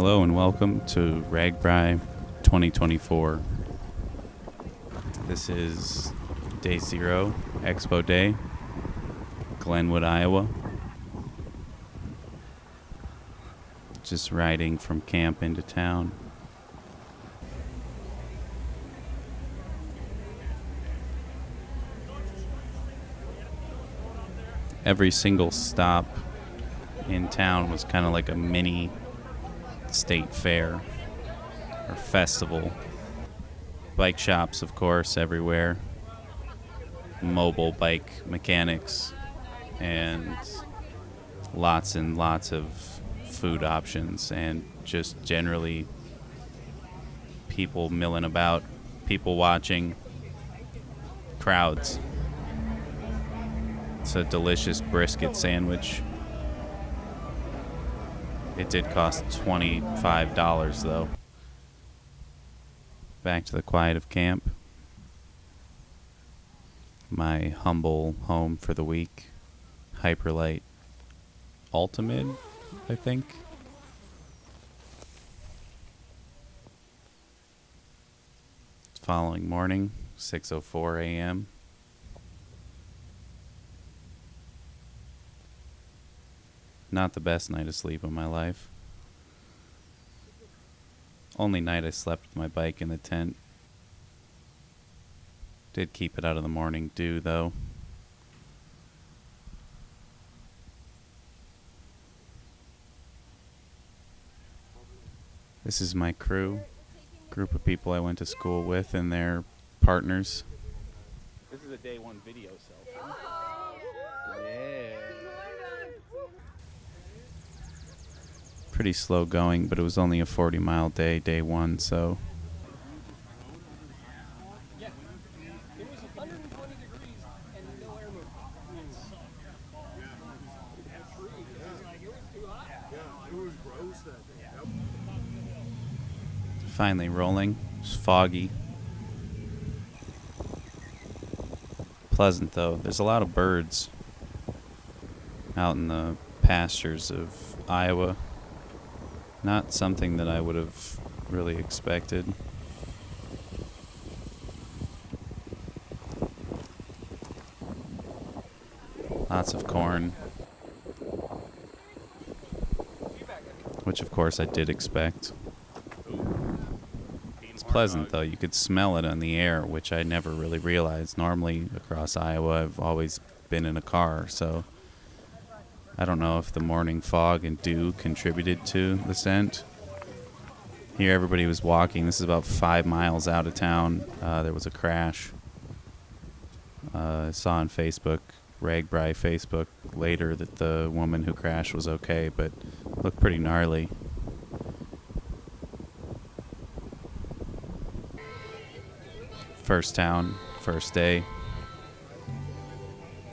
Hello and welcome to RAGBRAI 2024. This is Day 0, Expo Day, Glenwood, Iowa. Just riding from camp into town. Every single stop in town was kind of like a mini state fair or festival. Bike shops, of course, everywhere. Mobile bike mechanics and lots of food options, and just generally people milling about, people watching, crowds. It's a delicious brisket sandwich. It did cost $25 though. Back to the quiet of camp. My humble home for the week. Hyperlight Ultimate, I think. Following morning, 6:04 a.m. Not the best night of sleep of my life. Only night I slept with my bike in the tent. Did keep it out of the morning dew, though. This is my crew. Group of people I went to school with and their partners. This is a day one video selfie. Yeah. Pretty slow going, but it was only a 40-mile day, day one, so. Yeah, it was 120 degrees and no air movement. It was too hot. Yeah, it was gross that day. Finally rolling. It's foggy. Pleasant, though. There's a lot of birds out in the pastures of Iowa. Not something that I would have really expected. Lots of corn. Which, of course, I did expect. It's pleasant, though. You could smell it on the air, which I never really realized. Normally, across Iowa, I've always been in a car, so I don't know if the morning fog and dew contributed to the scent. Here, everybody was walking. This is about 5 miles out of town. There was a crash. I saw on Facebook, RAGBRAI Facebook, later that the woman who crashed was okay, but looked pretty gnarly. First town, first day.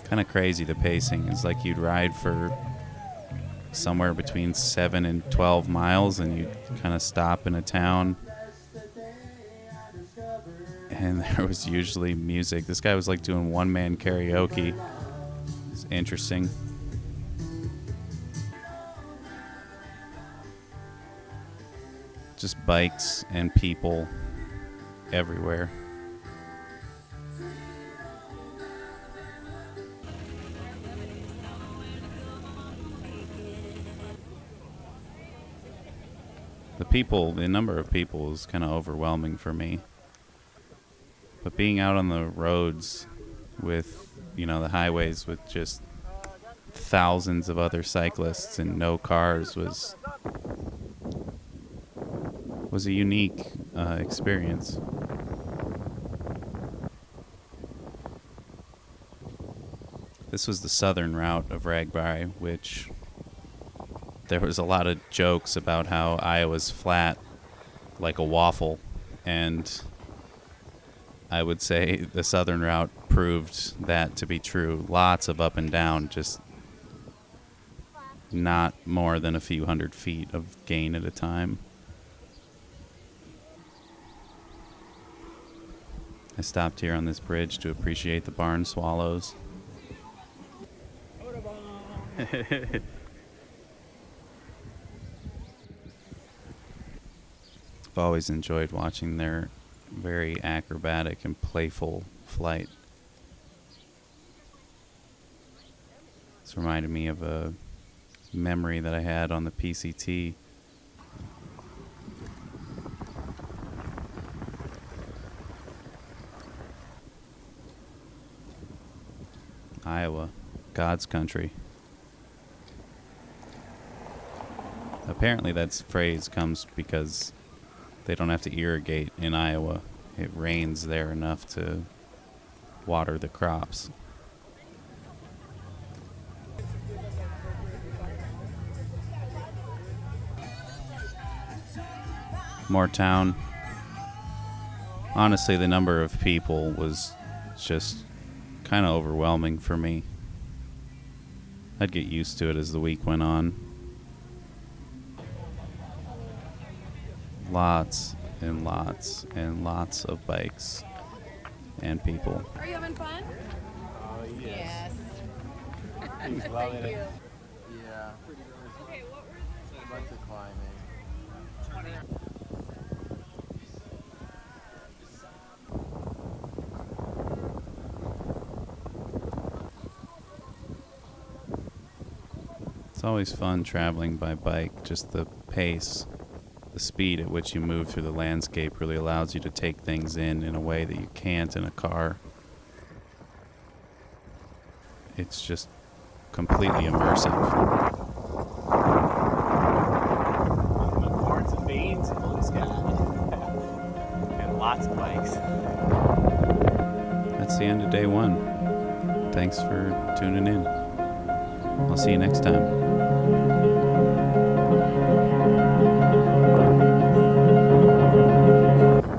Kind of crazy, the pacing. It's like you'd ride for somewhere between 7 and 12 miles and you'd kind of stop in a town. And there was usually music. This guy was like doing one-man karaoke. It's interesting. Just bikes and people everywhere. The number of people is kind of overwhelming for me. But being out on the roads with, the highways with just thousands of other cyclists and no cars was a unique experience. This was the southern route of RAGBRAI, which there was a lot of jokes about how Iowa's flat like a waffle, and I would say the southern route proved that to be true. Lots of up and down, just not more than a few hundred feet of gain at a time. I stopped here on this bridge to appreciate the barn swallows. always enjoyed watching their very acrobatic and playful flight. This reminded me of a memory that I had on the PCT. Iowa, God's country. Apparently that phrase comes because they don't have to irrigate in Iowa. It rains there enough to water the crops. Moortown. Honestly, the number of people was just kind of overwhelming for me. I'd get used to it as the week went on. Lots and lots and lots of bikes and people. Are you having fun? Oh, Yes. He's loving Thank it. you. Yeah. Okay, what were Lots of climbing. It's always fun traveling by bike. Just the pace, the speed at which you move through the landscape really allows you to take things in a way that you can't in a car. It's just completely immersive. Corns and beans and blue sky. And lots of bikes. That's the end of day one. Thanks for tuning in. I'll see you next time.